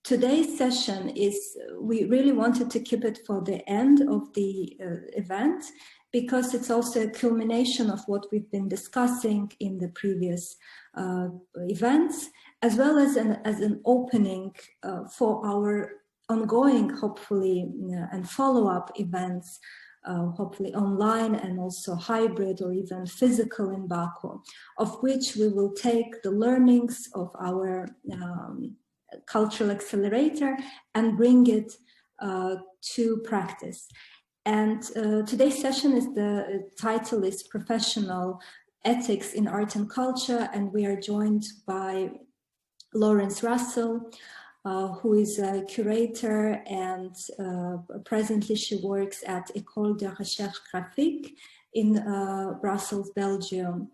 today's session is, we really wanted to keep it for the end of the event, because it's also a culmination of what we've been discussing in the previous events, as well as an opening for our ongoing, hopefully, and follow-up events, hopefully online and also hybrid or even physical in Baku, of which we will take the learnings of our cultural accelerator and bring it to practice. And today's session is, the title is Professional Ethics in Art and Culture, and we are joined by Laurence Rassel, who is a curator, and presently she works at École de recherche graphique in Brussels, Belgium.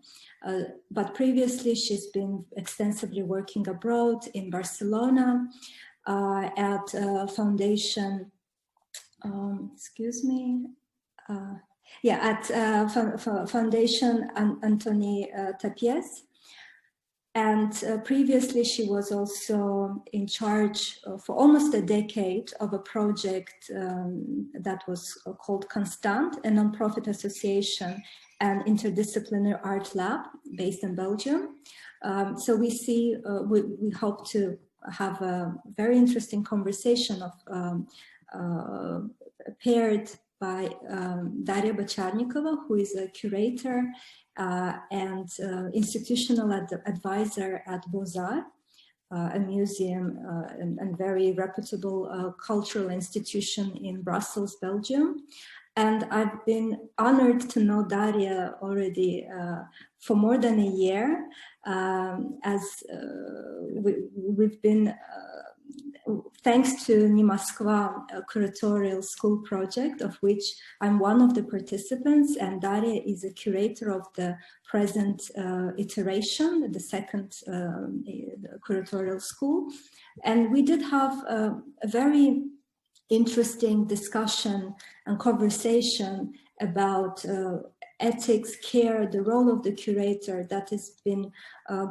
But previously she's been extensively working abroad in Barcelona at foundation, Foundation Antony Tapies. And previously she was also in charge for almost a decade of a project that was called Constant, a nonprofit association and interdisciplinary art lab based in Belgium. So we see, we hope to have a very interesting conversation paired by Daria Bocharnikova, who is a curator and institutional advisor at BOZAR, a museum and very reputable cultural institution in Brussels, Belgium. And I've been honored to know Daria already for more than a year, as we've been, thanks to NEMOSKVA, a curatorial school project, of which I'm one of the participants, and Daria is a curator of the present iteration, the second curatorial school. And we did have a very interesting discussion and conversation about ethics, care, the role of the curator, that has been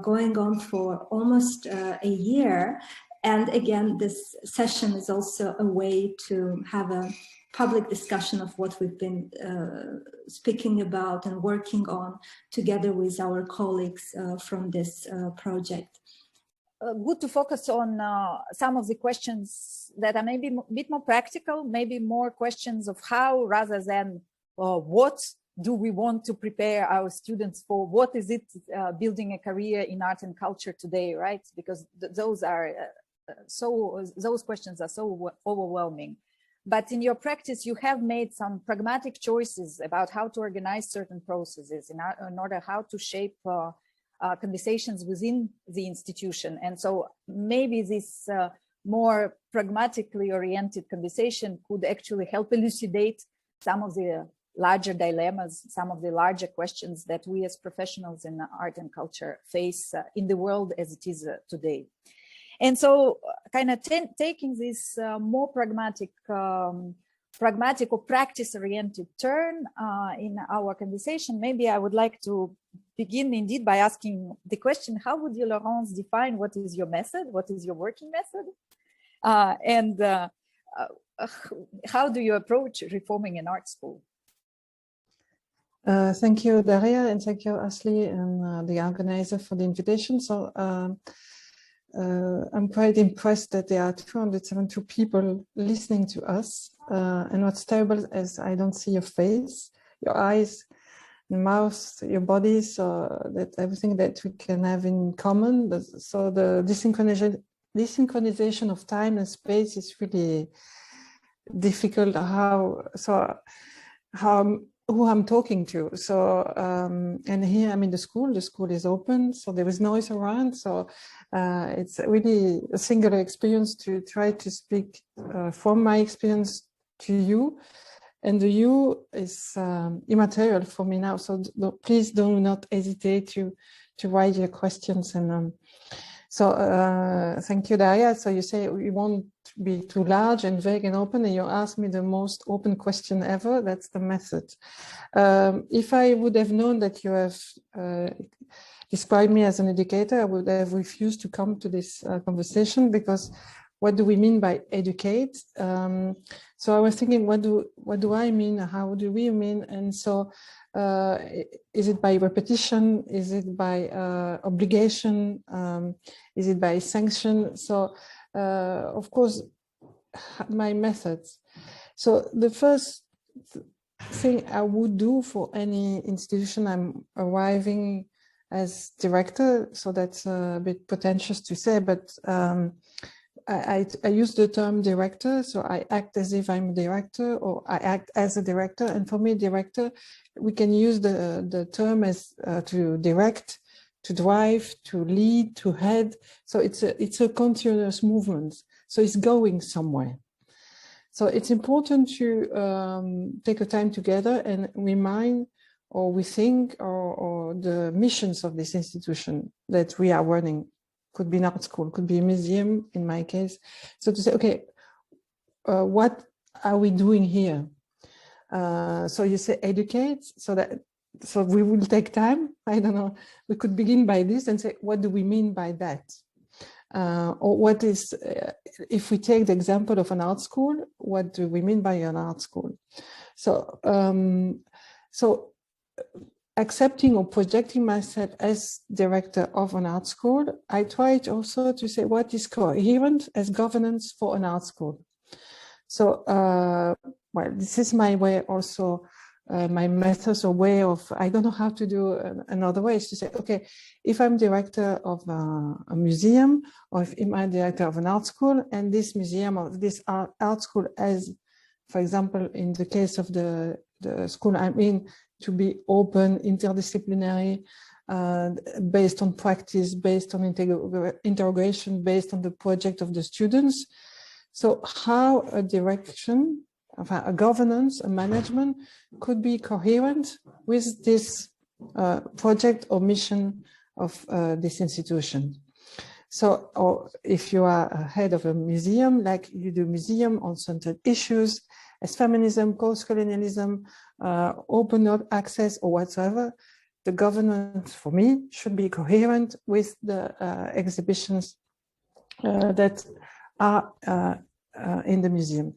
going on for almost a year. And again, this session is also a way to have a public discussion of what we've been speaking about and working on together with our colleagues from this project. Good to focus on some of the questions that are maybe a bit more practical, maybe more questions of how rather than what do we want to prepare our students for, what is it building a career in art and culture today, right? Because those are those questions are so overwhelming. But in your practice, you have made some pragmatic choices about how to organize certain processes in order how to shape conversations within the institution. And so maybe this more pragmatically oriented conversation could actually help elucidate some of the larger dilemmas, some of the larger questions that we as professionals in art and culture face in the world as it is today. And so kind of taking this more pragmatic or practice-oriented turn in our conversation, maybe I would like to begin indeed by asking the question, how would you, Laurence, define what is your method? What is your working method? And how do you approach reforming an art school? Thank you, Daria, and thank you, Asli, and the organizer for the invitation. So I'm quite impressed that there are 272 people listening to us. And what's terrible is I don't see your face, your eyes, your mouth, your body, so that everything that we can have in common. So the desynchronization of time and space is really difficult. Who I'm talking to. So, and here I'm in the school is open, so there is noise around. So it's really a singular experience to try to speak from my experience to you. And the you is immaterial for me now. So please do not hesitate to write your questions. And thank you, Daria. So you say we won't be too large and vague and open, and you asked me the most open question ever. That's the method. If I would have known that you have described me as an educator, I would have refused to come to this conversation, because what do we mean by educate? So I was thinking, what do I mean? How do we mean? And so is it by repetition? Is it by obligation? Is it by sanction? So of course, my methods. So the first thing I would do for any institution I'm arriving as director, so that's a bit pretentious to say, but I use the term director, so I act as if I'm a director, or I act as a director. And for me, director, we can use the term as to direct, to drive, to lead, to head. So it's a continuous movement. So it's going somewhere. So it's important to take a time together and remind or we think or the missions of this institution that we are running. Could be an art school, could be a museum in my case. So to say, okay, what are we doing here? So you say educate, so we will take time. I don't know, we could begin by this and say, what do we mean by that? Or what is, if we take the example of an art school, what do we mean by an art school? So, accepting or projecting myself as director of an art school, I tried also to say what is coherent as governance for an art school. So, well, this is my way also, my methods or way of, I don't know how to do another way, is to say, okay, if I'm director of a museum, or if I'm director of an art school, and this museum or this art school has, for example, in the case of the school I'm in, to be open, interdisciplinary, based on practice, based on integration, based on the project of the students. So how a direction, a governance, a management could be coherent with this project or mission of this institution. So, or if you are a head of a museum, like you do museum on centered issues, as feminism, post-colonialism, open access or whatsoever, the governance for me should be coherent with the exhibitions that are in the museum.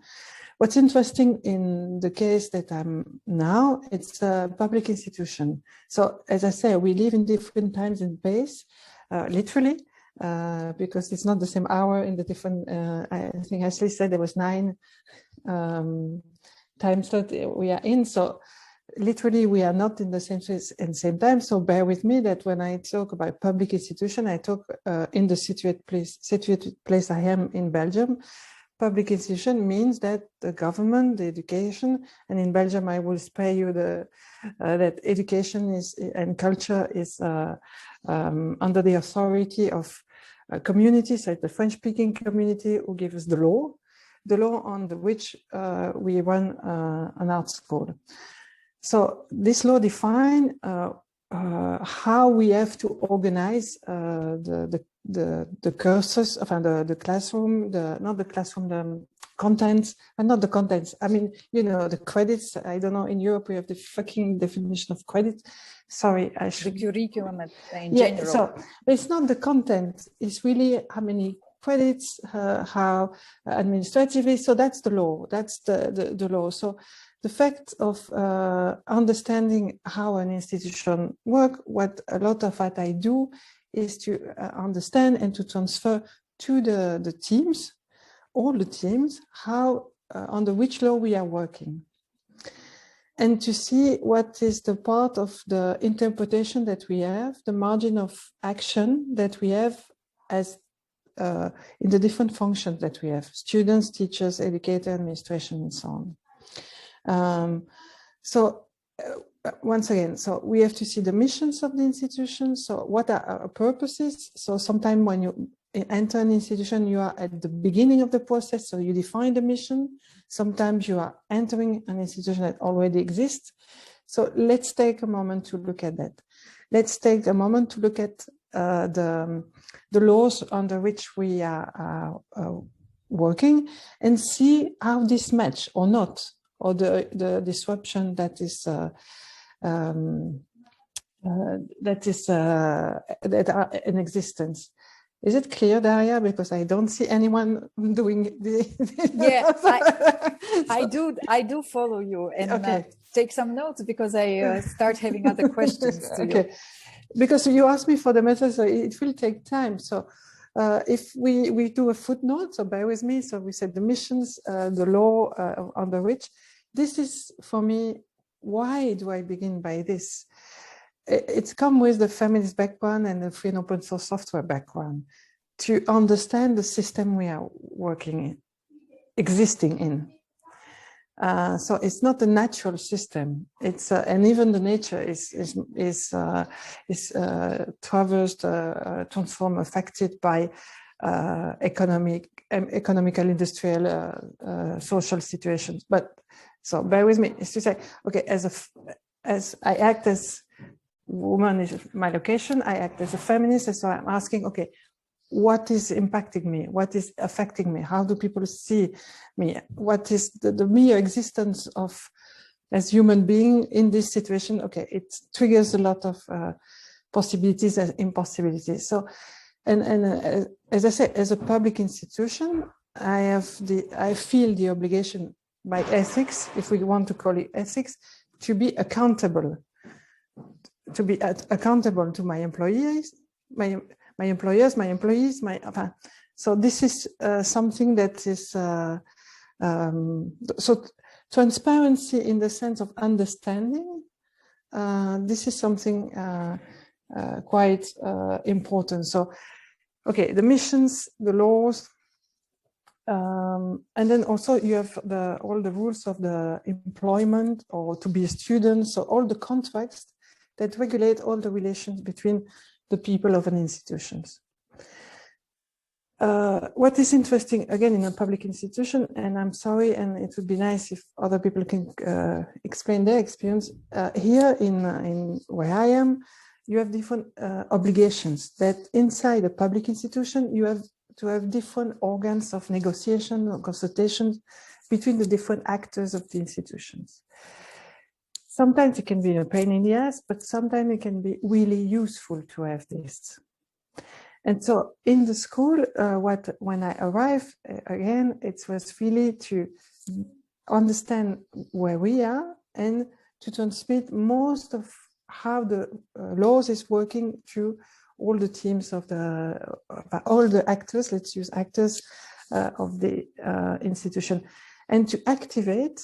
What's interesting in the case that I'm now, it's a public institution. So as I say, we live in different times and space, literally, because it's not the same hour in the different, I think Ashley said there was 9 time slot we are in. So literally we are not in the same space and same time. So bear with me that when I talk about public institution, I talk in the situated place I am in Belgium. Public institution means that the government, the education, and in Belgium I will spare you the that education is and culture is under the authority of communities, like the French-speaking community, who give us the law on which we run an art school. So this law defines how we have to organize the courses, the classroom, the contents, and not the contents. I mean, you know, the credits. I don't know, in Europe we have the fucking definition of credit. Sorry, I should. The curriculum in general. So it's not the content, it's really how many credits, how administratively. So that's the law, that's the law. So the fact of understanding how an institution works, what a lot of what I do is to understand and to transfer to the teams, all the teams, how under which law we are working. And to see what is the part of the interpretation that we have, the margin of action that we have as in the different functions that we have, students, teachers, educator, administration, and so on. Once again, so we have to see the missions of the institution. So what are our purposes? So sometimes when you enter an institution, you are at the beginning of the process, so you define the mission. Sometimes you are entering an institution that already exists. So let's take a moment to look at that. Let's take a moment to look at the laws under which we are working and see how this match or not, or the disruption that is that are in existence. Is it clear, Daria? Because I don't see anyone doing the yeah, I do follow you, and okay. Take some notes, because I start having other questions to okay. you. Because you asked me for the method, so it will take time. So if we do a footnote, so bear with me. So we said the missions, the law under which, this is for me, why do I begin by this? It's come with the feminist background and the free and open source software background to understand the system we are working in, existing in. So it's not a natural system. It's and even the nature is traversed, transformed, affected by economical, industrial, social situations. But so bear with me. Is to say, okay, as I act as woman is my location. I act as a feminist, and so I'm asking, okay, what is impacting me? What is affecting me? How do people see me? What is the mere existence of as human being in this situation? Okay, it triggers a lot of possibilities and impossibilities. So, and as I said, as a public institution, I feel the obligation by ethics, if we want to call it ethics, to be accountable. To be accountable to my employees, my employers, my employees, so this is something that is so transparency in the sense of understanding. This is something quite important. So, okay, the missions, the laws, and then also you have all the rules of the employment or to be a student. So all the contracts that regulate all the relations between the people of an institution. What is interesting, again, in a public institution, and I'm sorry, and it would be nice if other people can explain their experience. Here in where I am, you have different obligations that inside a public institution, you have to have different organs of negotiation or consultation between the different actors of the institutions. Sometimes it can be a pain in the ass, but sometimes it can be really useful to have this. And so in the school, when I arrived, again, it was really to understand where we are and to transmit most of how the laws is working through all the teams of all the actors, let's use actors of the institution, and to activate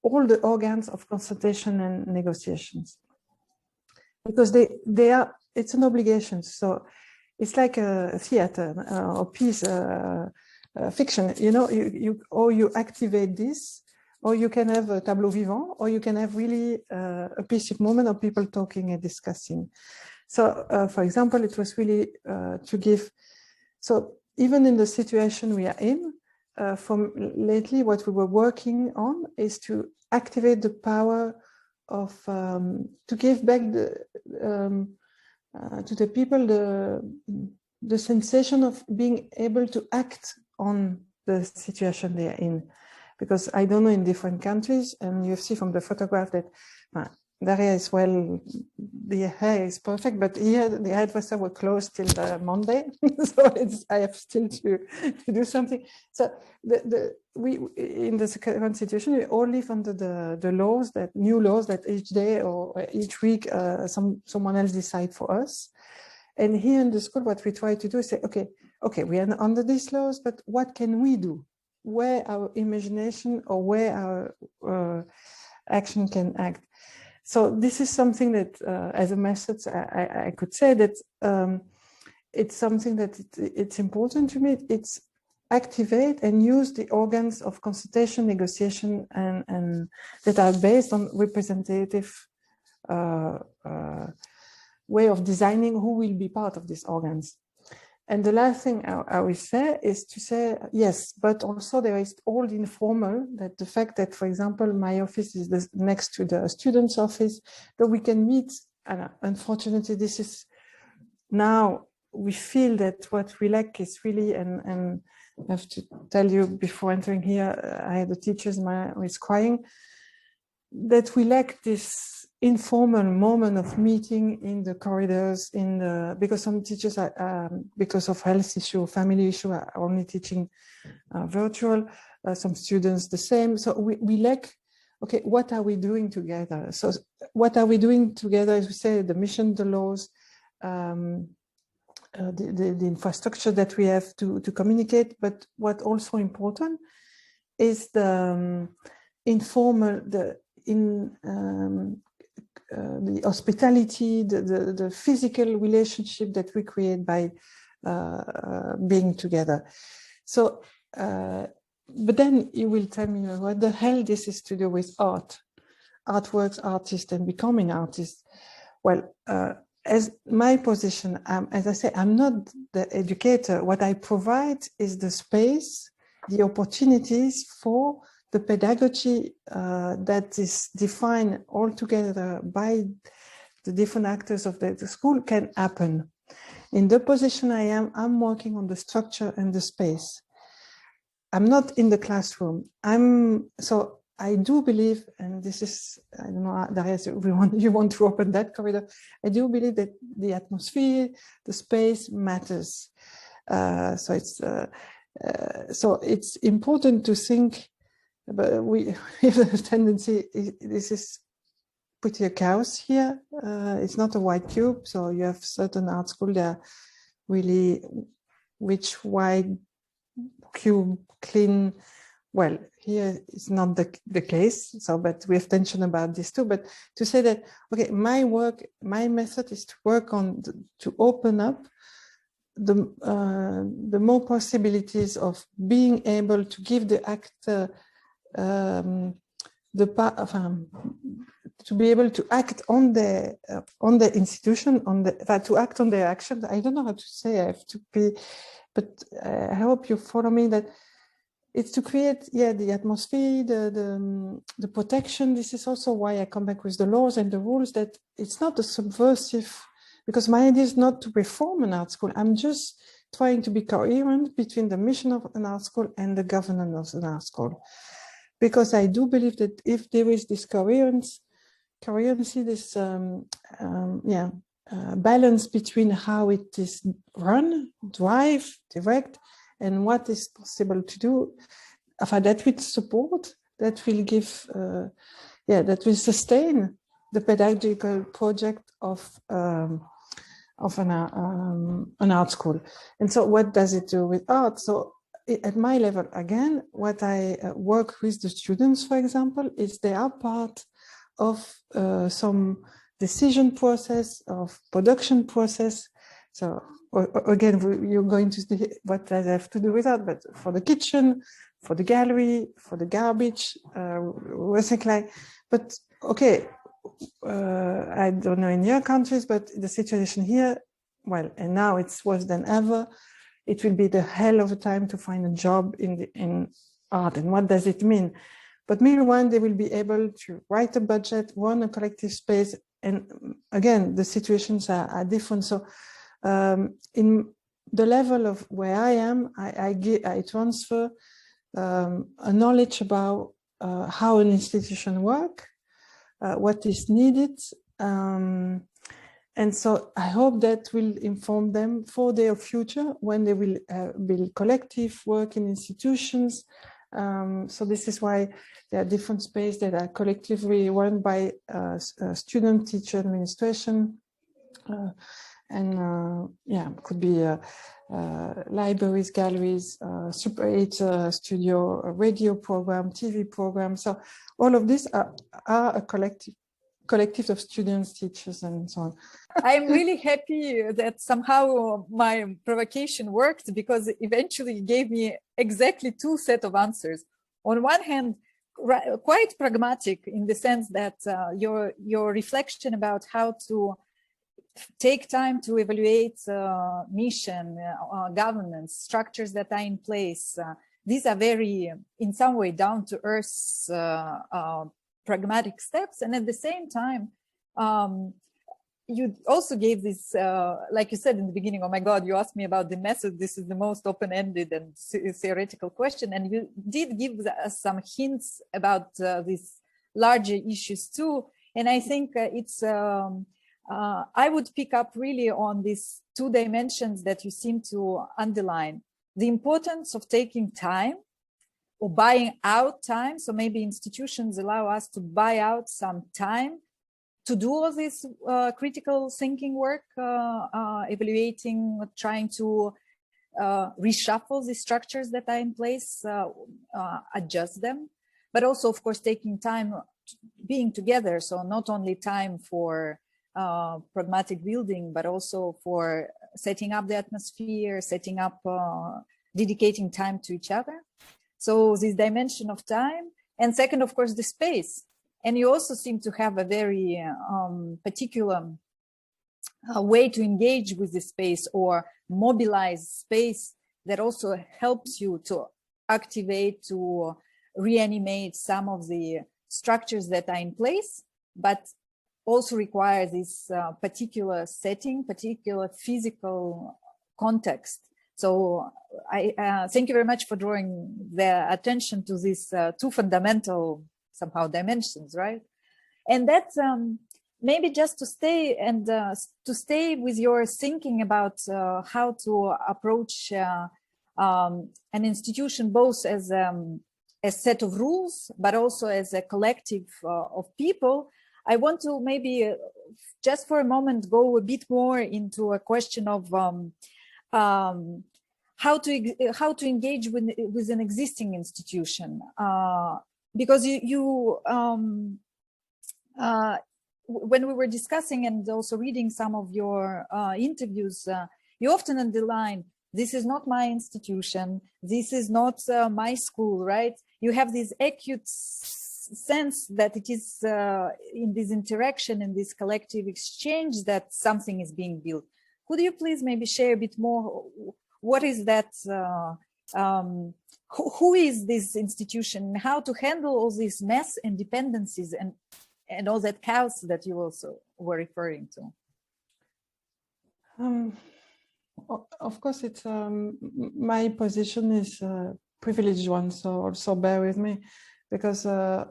all the organs of consultation and negotiations, because it's an obligation. So it's like a theater or piece, fiction. You know, you activate this, or you can have a tableau vivant, or you can have really a piece of moment of people talking and discussing. So, for example, it was really to give. So even in the situation we are in, from lately, what we were working on is to activate the power of to give back to the people the sensation of being able to act on the situation they are in, because I don't know in different countries, and you see from the photograph that Daria is the hair is perfect, but here the hairdresser were closed till Monday, so I have still to do something. So we in the current situation, we all live under the laws, that new laws that each day or each week someone else decide for us. And here in the school, what we try to do is say, okay, we are under these laws, but what can we do? Where our imagination or where our action can act. So this is something that, as a method, I could say that it's something that it's important to me. It's activate and use the organs of consultation, negotiation, and that are based on representative way of designing who will be part of these organs. And the last thing I will say is to say, yes, but also there is all the informal, that the fact that, for example, my office is next to the student's office, that we can meet. And unfortunately, this is now, we feel that what we lack is really, and I have to tell you before entering here, I had a teacher who is crying, that we lack this informal moment of meeting in the corridors, because some teachers are, because of health issue, family issue, are only teaching virtual, some students the same. So we lack, okay, what are we doing together? So what are we doing together, as we say, the mission, the laws, the infrastructure that we have to communicate, but what also important is the informal, the hospitality, the physical relationship that we create by being together. So, but then you will tell me, what the hell this is to do with art, artworks, artists, and becoming artists. Well, as my position, as I say, I'm not the educator. What I provide is the space, the opportunities for the pedagogy that is defined altogether by the different actors of the school can happen. In the position I am, I'm working on the structure and the space. I'm not in the classroom. So I do believe, and this is, I don't know, Daria, you want to open that corridor. I do believe that the atmosphere, the space matters. So it's important to think, but we have a tendency, this is pretty a chaos here. It's not a white cube. So you have certain art school that are really rich, white, cube, clean. Well, here it's not the case. So, but we have tension about this too. But to say that, okay, my method is to work on, to open up the more possibilities of being able to give the actor to be able to act on the institution, to act on their actions. I don't know how to say. I have to be, but I hope you follow me. That it's to create, the atmosphere, the protection. This is also why I come back with the laws and the rules. That it's not a subversive, because my idea is not to reform an art school. I'm just trying to be coherent between the mission of an art school and the governance of an art school. Because I do believe that if there is this coherency, this balance between how it is run, drive, direct, and what is possible to do, that will support, that will give, that will sustain the pedagogical project of an art school. And so what does it do with art? So at my level, again, what I work with the students, for example, is they are part of some decision process, of production process. So again, you're going to see what does it have to do with that, but for the kitchen, for the gallery, for the garbage, recycling. But okay, I don't know in your countries, but the situation here, well, and now it's worse than ever. It will be the hell of a time to find a job in art. And what does it mean? But meanwhile, they will be able to write a budget, run a collective space. And again, the situations are different. So in the level of where I am, I transfer a knowledge about how an institution works, what is needed. And so I hope that will inform them for their future when they will build collective work in institutions. So this is why there are different spaces that are collectively run by student, teacher, administration, could be libraries, galleries, Super 8 studio, a radio program, TV program. So all of these are a collective of students, teachers, and so on. I'm really happy that somehow my provocation worked, because eventually it gave me exactly two sets of answers. On one hand, quite pragmatic in the sense that your reflection about how to take time to evaluate mission, governance, structures that are in place. These are very, in some way, down to earth pragmatic steps. And at the same time, you also gave this, like you said in the beginning, oh my God, you asked me about the method. This is the most open-ended and theoretical question. And you did give us some hints about these larger issues too, And I think I would pick up really on these two dimensions that you seem to underline. The importance of taking time or buying out time. So maybe institutions allow us to buy out some time to do all this critical thinking work, evaluating, trying to reshuffle the structures that are in place, adjust them, but also, of course, taking time being together. So not only time for pragmatic building, but also for setting up the atmosphere, setting up, dedicating time to each other. So this dimension of time. And second, of course, the space. And you also seem to have a very particular way to engage with the space or mobilize space that also helps you to activate, to reanimate some of the structures that are in place, but also require this particular setting, particular physical context. So I thank you very much for drawing the attention to these two fundamental somehow dimensions, right? And that maybe just to stay and to stay with your thinking about how to approach an institution both as a set of rules, but also as a collective of people. I want to maybe just for a moment go a bit more into a question of how to engage with an existing institution, because when we were discussing and also reading some of your interviews, you often underline, this is not my institution, this is not my school, right? You have this acute sense that it is in this interaction, in this collective exchange, that something is being built. Could you please maybe share a bit more? What is that? Who is this institution? How to handle all this mess and dependencies and all that chaos that you also were referring to? Of course, it's my position is a privileged one, so also bear with me, because as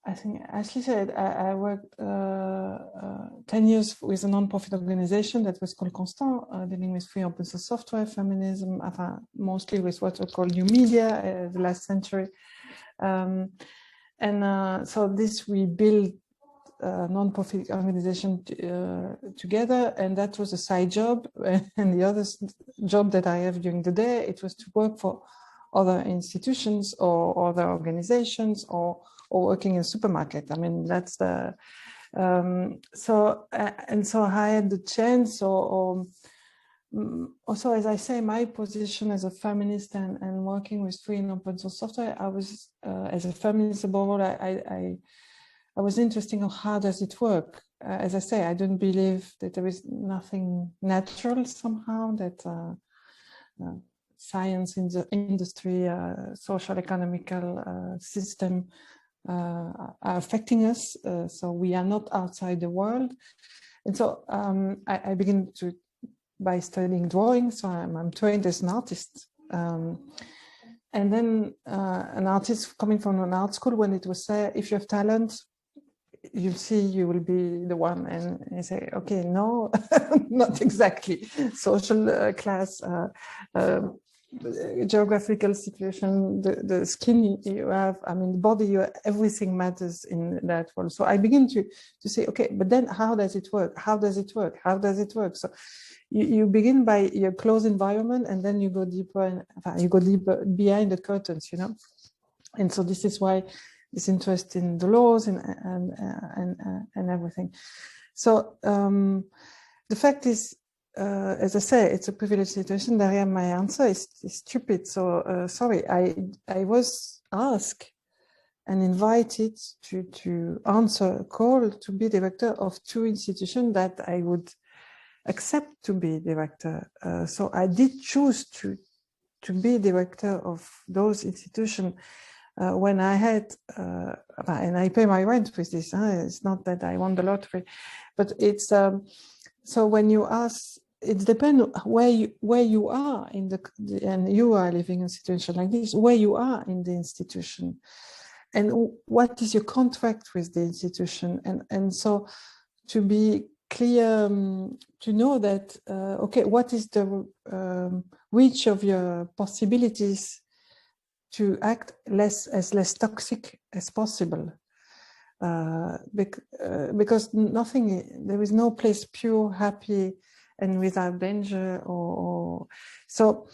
I think Ashley said, I worked 10 years with a non-profit organization that was called Constant, dealing with free open source software, feminism, mostly with what we call new media, the last century. So this, we built a non-profit organization together, and that was a side job. And the other job that I have during the day, it was to work for other institutions or other organizations or working in a supermarket. I mean, that's the so I had the chance, or also, as I say, my position as a feminist and working with free and open source software, I was as a feminist above all, I was interested in how does it work. As I say, I don't believe that there is nothing natural somehow, that science, in the industry, social, economical system are affecting us. So we are not outside the world. And so I begin by studying drawing. So I'm trained as an artist. And then an artist coming from an art school, when it was said, if you have talent, you'll see you will be the one. And I say, okay, no, not exactly. Social class, geographical situation, the skin you have, I mean, the body, you have, everything matters in that world. So I begin to say, okay, but then how does it work? How does it work? How does it work? So you begin by your closed environment, and then you go deeper, and you go deeper behind the curtains, you know. And so this is why this interest in the laws and everything. So the fact is, as I say, it's a privileged situation. Daria, my answer is stupid. So sorry, I was asked and invited to answer a call to be director of two institutions that I would accept to be director. So I did choose to be director of those institutions when I had, and I pay my rent with this. It's not that I won the lottery, but it's so when you ask it depends where you are in and you are living in a situation like this, where you are in the institution, and what is your contract with the institution, and so to be clear, to know that okay, what is the reach of your possibilities to act as less toxic as possible, because there is no place pure, happy, and without danger, or so.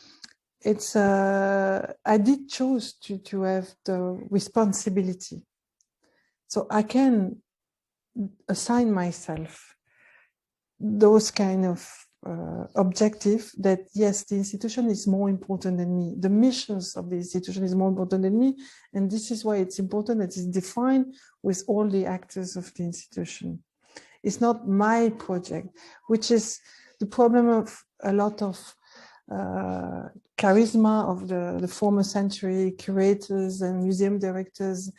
It's I did choose to have the responsibility, so I can assign myself those kind of objective that yes, the institution is more important than me, the missions of the institution is more important than me, and this is why it's important that it's defined with all the actors of the institution. It's not my project, which is the problem of a lot of charisma of the former century curators and museum directors,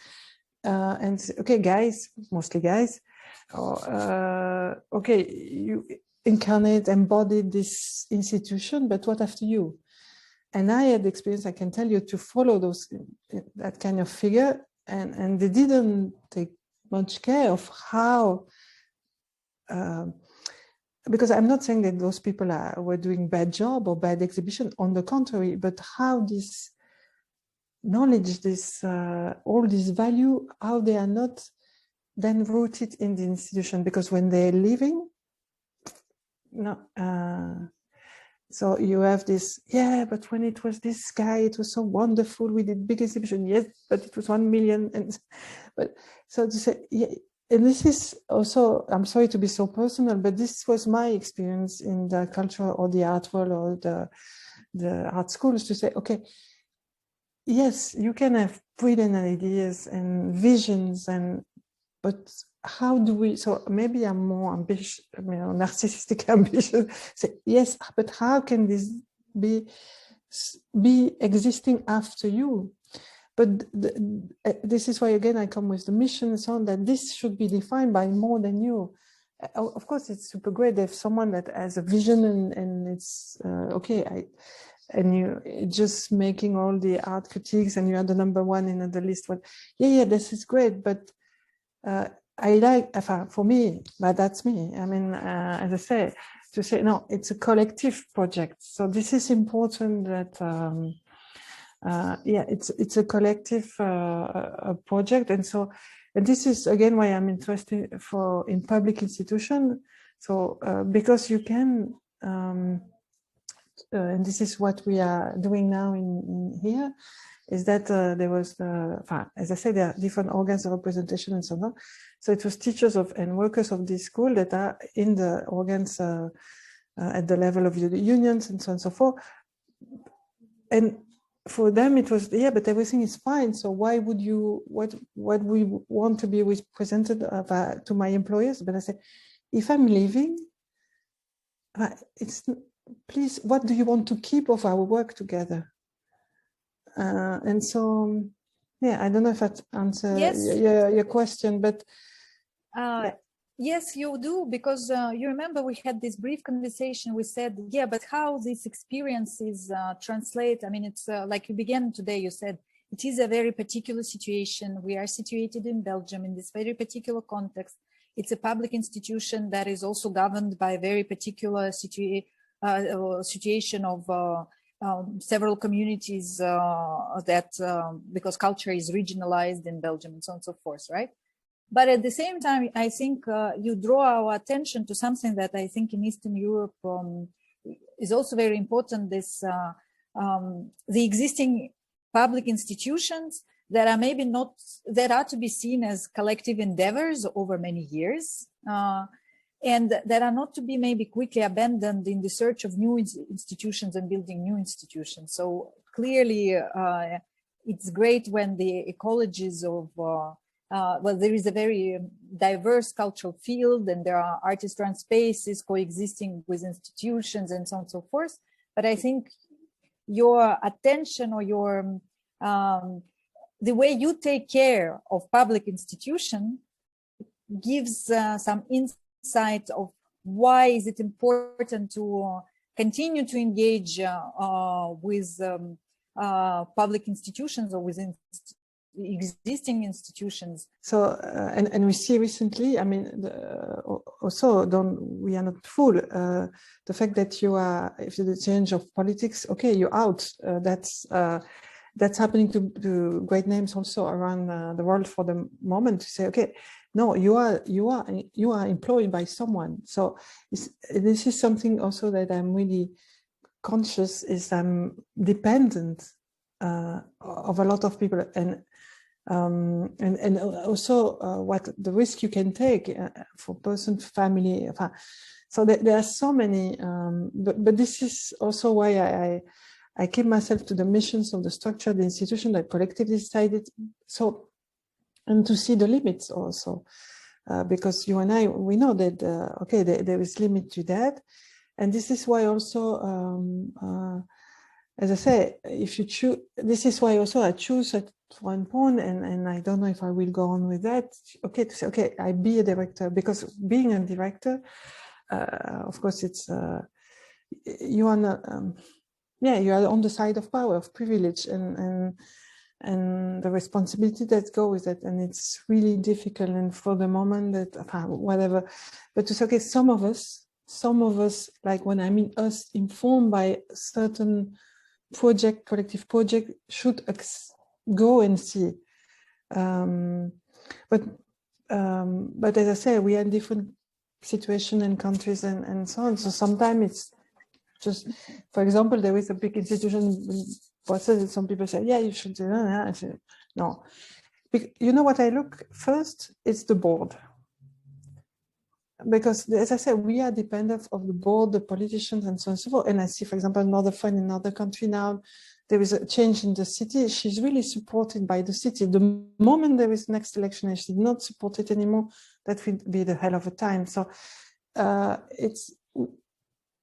and okay, guys, mostly guys, okay, you incarnate, embodied this institution, but what after you? And I had the experience, I can tell you, to follow that kind of figure, and they didn't take much care of how, because I'm not saying that those people were doing bad job or bad exhibition, on the contrary, but how this knowledge, this all this value, how they are not then rooted in the institution, because when they're leaving, no, so you have this, yeah, but when it was this guy, it was so wonderful, we did big exhibition, yes, but it was 1 million, and but so to say, yeah. And this is also, I'm sorry to be so personal, but this was my experience in the culture or the art world or the art schools, to say, okay, yes, you can have brilliant ideas and visions, but how do we, so maybe I'm more ambitious, narcissistic ambition, say, yes, but how can this be existing after you? But this is why, again, I come with the mission and so on, that this should be defined by more than you. Of course, it's super great if someone that has a vision and it's okay, and you just making all the art critiques and you are the #1 in the list. But yeah, this is great. But I like, for me, but that's me. I mean, as I say, to say, no, it's a collective project. So this is important that, yeah, it's a collective project, and so, and this is again why I'm interested in public institution. So because you can, and this is what we are doing now in here, is that there was, as I said, there are different organs of representation and so on. So it was teachers and workers of this school that are in the organs at the level of the unions and so on and so forth. And for them it was, yeah, but everything is fine. So why would you, what we want to be represented to my employers? But I said, if I'm leaving, please, what do you want to keep of our work together? And so, yeah, I don't know if that answers your question, but yeah. Yes, you do, because you remember we had this brief conversation. We said, yeah, but how these experiences translate? I mean, it's like you began today, you said, it is a very particular situation. We are situated in Belgium in this very particular context. It's a public institution that is also governed by a very particular situation of several communities because culture is regionalized in Belgium and so on and so forth, right? But at the same time, I think you draw our attention to something that I think in Eastern Europe is also very important, this the existing public institutions that are maybe not, that are to be seen as collective endeavors over many years, and that are not to be maybe quickly abandoned in the search of new institutions and building new institutions. So clearly, it's great when the ecologies of well, there is a very diverse cultural field, and there are artist-run spaces coexisting with institutions and so on and so forth. But I think your attention or your the way you take care of public institution gives some insight of why is it important to continue to engage with public institutions or within existing institutions. So, and we see recently, I mean, also we are not fool. The fact that you are, if the change of politics, okay, you're out. That's happening to great names also around the world for the moment, to say, okay, no, you are employed by someone. So this is something also that I'm really conscious, is I'm dependent of a lot of people, and also what the risk you can take for person, family. So there are so many, but this is also why I keep myself to the missions of the structure, the institution that collectively decided. So, and to see the limits also, because you and I, we know that, okay, there is limit to that. And this is why also, as I say, if you choose, this is why also I choose at one point, and I don't know if I will go on with that. Okay, to say, okay, I be a director, because being a director, of course, it's, you are not, yeah, you are on the side of power, of privilege, and the responsibility that goes with it, and it's really difficult. And for the moment, that whatever, but to say, okay, some of us, like when I mean us, informed by certain project, collective project, should go and see. But as I say, we are in different situations and countries and so on. So sometimes it's just, for example, there is a big institution, some people say, yeah, you should do that. I say, no. You know what I look first? It's the board. Because, as I said, we are dependent of the board, the politicians, and so on and so forth. And I see, for example, another friend in another country now, there is a change in the city. She's really supported by the city. The moment there is next election and she's not supported anymore, that will be the hell of a time. So it's,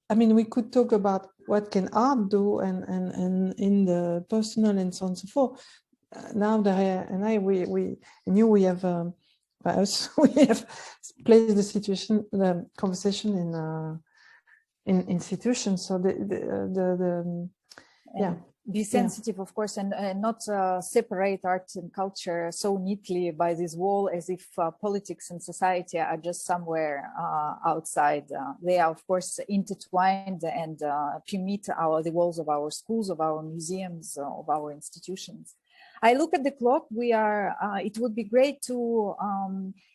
I mean, we could talk about what can art do and in the personal and so on and so forth. Now, Daria and I, we knew we have, we have placed the conversation in institutions. So yeah. Be sensitive, of course, and not separate art and culture so neatly by this wall, as if politics and society are just somewhere outside. They are, of course, intertwined and permeate the walls of our schools, of our museums, of our institutions. I look at the clock. We are. It would be great to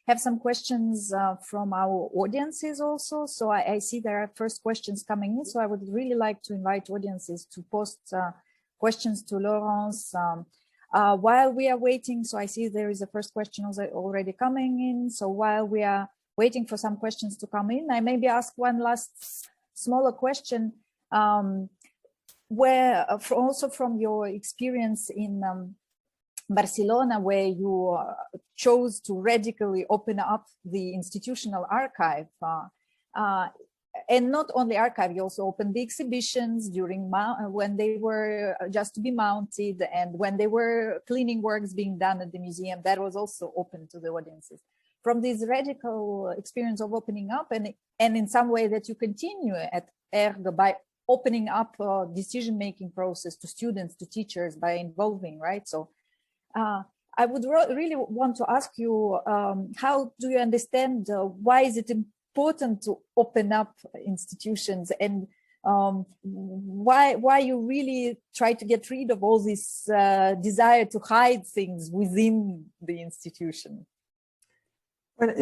have some questions from our audiences also. So I see there are first questions coming in. So I would really like to invite audiences to post questions to Laurence while we are waiting. So I see there is a first question already coming in. So while we are waiting for some questions to come in, I maybe ask one last smaller question. Where also from your experience in Barcelona, where you chose to radically open up the institutional archive, and not only archive, you also opened the exhibitions during when they were just to be mounted, and when there were cleaning works being done at the museum, that was also open to the audiences. From this radical experience of opening up, and in some way that you continue at ERG by opening up decision-making process to students, to teachers, by involving, right? So I would really want to ask you, how do you understand, why is it important to open up institutions, and why you really try to get rid of all this desire to hide things within the institution? Well,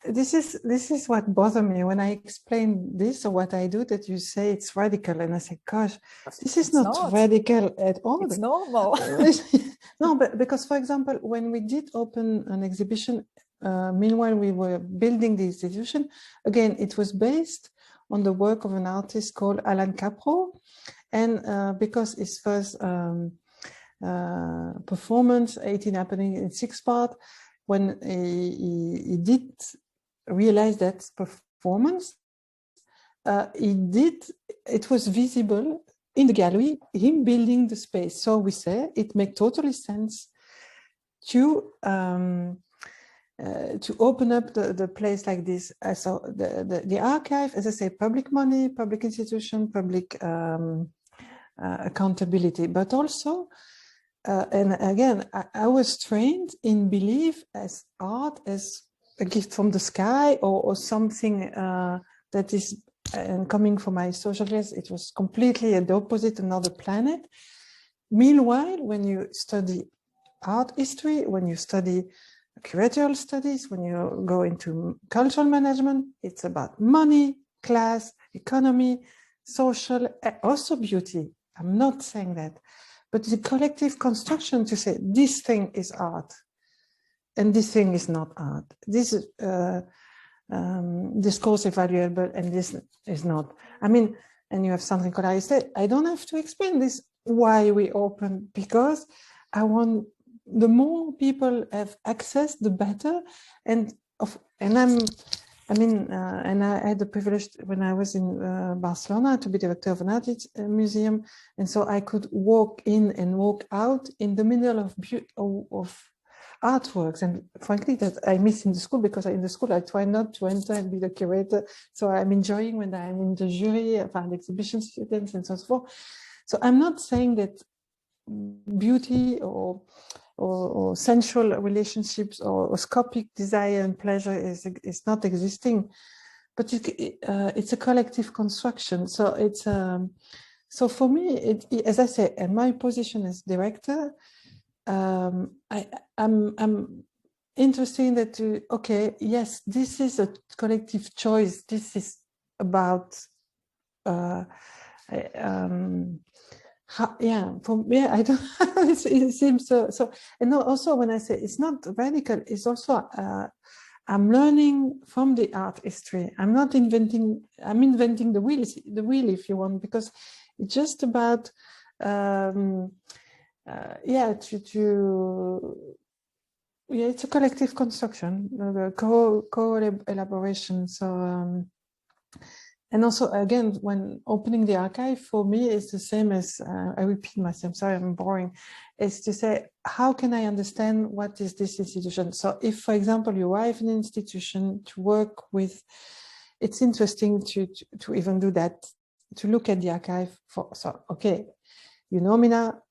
this is what bothers me when I explain this or what I do, that you say it's radical, and I say, gosh, this is not radical at all. It's normal. No, but because, for example, when we did open an exhibition, meanwhile we were building the institution, again, it was based on the work of an artist called Alan Capro, and because his first performance, 18 happening in 6 parts, when he did realize that performance, it was visible in the gallery, him building the space. So we say it makes totally sense to to open up the place like this. So the archive, as I say, public money, public institution, public accountability, but also, and again, I was trained in belief as art as a gift from the sky or something that is, and coming from my social class, it was completely the opposite, another planet. Meanwhile, when you study art history, when you study curatorial studies, when you go into cultural management, it's about money, class, economy, social, also beauty. I'm not saying that, but the collective construction to say this thing is art and this thing is not art. This discourse is valuable and this is not. I mean, and you have something called I said, I don't have to explain this, why we open, because I want the more people have access, the better. And I had the privilege when I was in Barcelona to be director of an art museum, and so I could walk in and walk out in the middle of artworks, and frankly that I miss in the school, because in the school I try not to enter and be the curator, so I'm enjoying when I'm in the jury, I find exhibition students and so forth. So I'm not saying that beauty or sensual relationships or scopic desire and pleasure is not existing, but it's a collective construction. So it's so for me, as I say, in my position as director, I'm interested in that. Okay, yes, this is a collective choice. This is about. For me, I don't. It seems so. And also, when I say it's not radical, it's also I'm learning from the art history. I'm not inventing. I'm inventing the wheel, if you want, because it's just about it's a collective construction, co-elaboration. So. And also, again, when opening the archive, for me, it's the same as, I repeat myself, sorry, I'm boring, is to say, how can I understand what is this institution? So if, for example, you arrive in an institution to work with, it's interesting to even do that, to look at the archive for, so, okay, you know me now,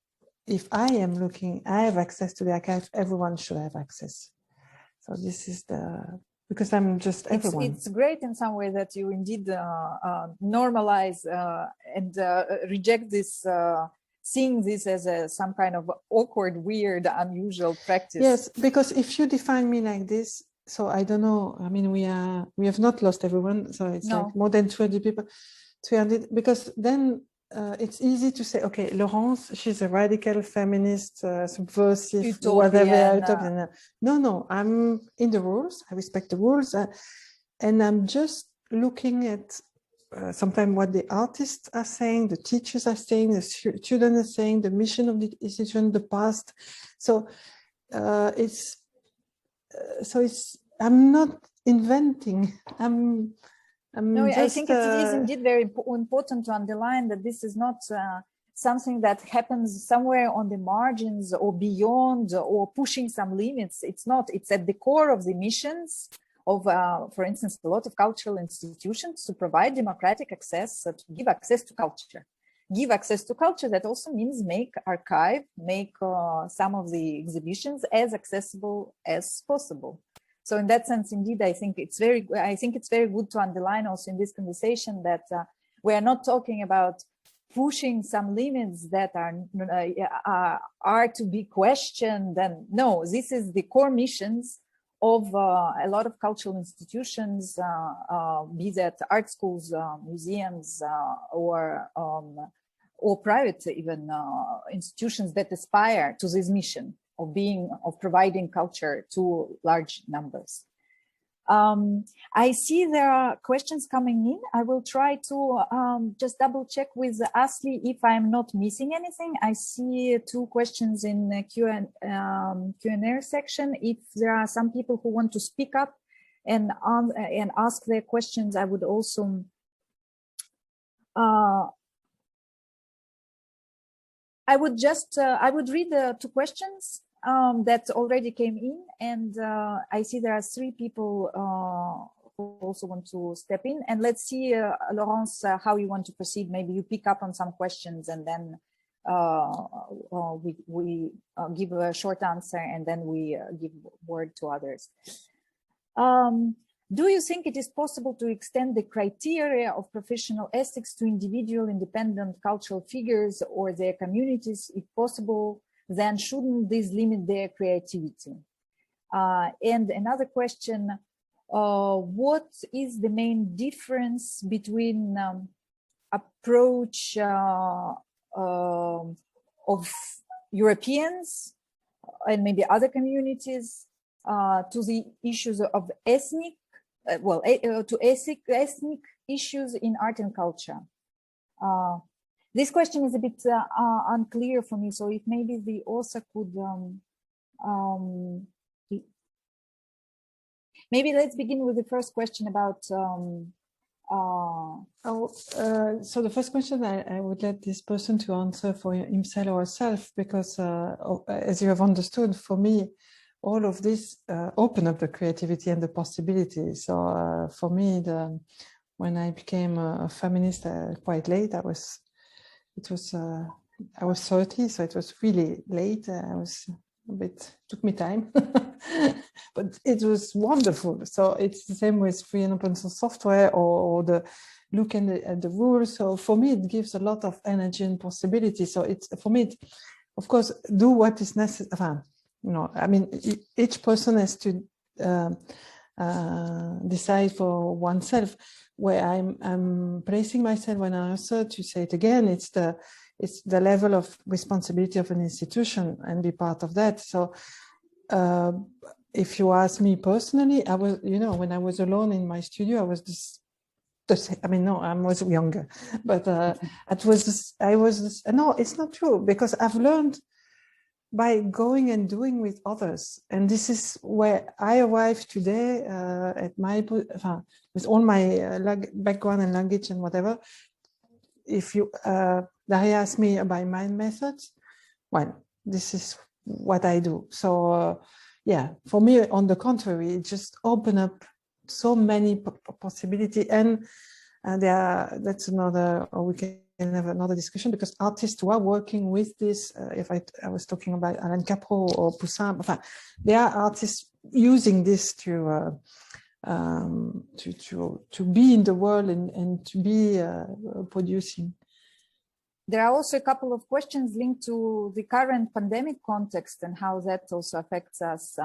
if I am looking, I have access to the archive, everyone should have access. So this is because I'm just everyone. It's great in some way that you indeed normalize and reject this, seeing this as some kind of awkward, weird, unusual practice. Yes, because if you define me like this, so I don't know, I mean, we have not lost everyone, so it's like more than 200 people, 300, because then it's easy to say, okay, Laurence, she's a radical feminist, subversive, utopian, whatever. Utopian. No, I'm in the rules. I respect the rules, and I'm just looking at sometimes what the artists are saying, the teachers are saying, the students are saying, the mission of the institution, the past. So I'm not inventing. I think it is indeed very important to underline that this is not something that happens somewhere on the margins or beyond or pushing some limits. It's not. It's at the core of the missions of, for instance, a lot of cultural institutions to provide democratic access, to give access to culture. Give access to culture, that also means make archive, make some of the exhibitions as accessible as possible. So in that sense, indeed, I think it's very good to underline also in this conversation that we are not talking about pushing some limits that are to be questioned. And no, this is the core missions of a lot of cultural institutions, be that art schools, museums, or private even institutions that aspire to this mission of providing culture to large numbers. I see there are questions coming in. I will try to just double check with Asli if I'm not missing anything. I see 2 questions in the Q&A section. If there are some people who want to speak up and ask their questions, I would also I would read the 2 questions. that already came in, and I see there are 3 people who also want to step in. And let's see, Laurence, how you want to proceed. Maybe you pick up on some questions, and then we give a short answer, and then we give word to others. Do you think it is possible to extend the criteria of professional ethics to individual independent cultural figures or their communities? If possible, then shouldn't this limit their creativity? And another question, what is the main difference between approach of Europeans and maybe other communities to the issues of ethnic, to ethnic issues in art and culture? This question is a bit unclear for me, so if maybe the author could maybe let's begin with the first question about so the first question I would let this person to answer for himself or herself, because as you have understood, for me all of this opened up the creativity and the possibilities. So for me, when I became a feminist quite late, I was 30, so it was really late. Took me time, but it was wonderful. So it's the same with free and open source software, or the look at the rules. So for me, it gives a lot of energy and possibility. So it's, for me, of course, do what is necessary. I mean, each person has to decide for oneself. Where I'm placing myself when I answer, to say it again, it's the level of responsibility of an institution and be part of that. So if you ask me personally, I was, when I was alone in my studio, I was just, I mean, no, I was younger, but no, it's not true, because I've learned by going and doing with others. And this is where I arrived today at my, with all my background and language and whatever. If you, Daria asked me about my methods, well, this is what I do. So yeah, for me, on the contrary, it just opened up so many possibilities. And that's another, or we can have another discussion, because artists who are working with this, if I was talking about Alain Capro or Poussin, they are artists using this to be in the world and to be producing. There are also a couple of questions linked to the current pandemic context and how that also affects us.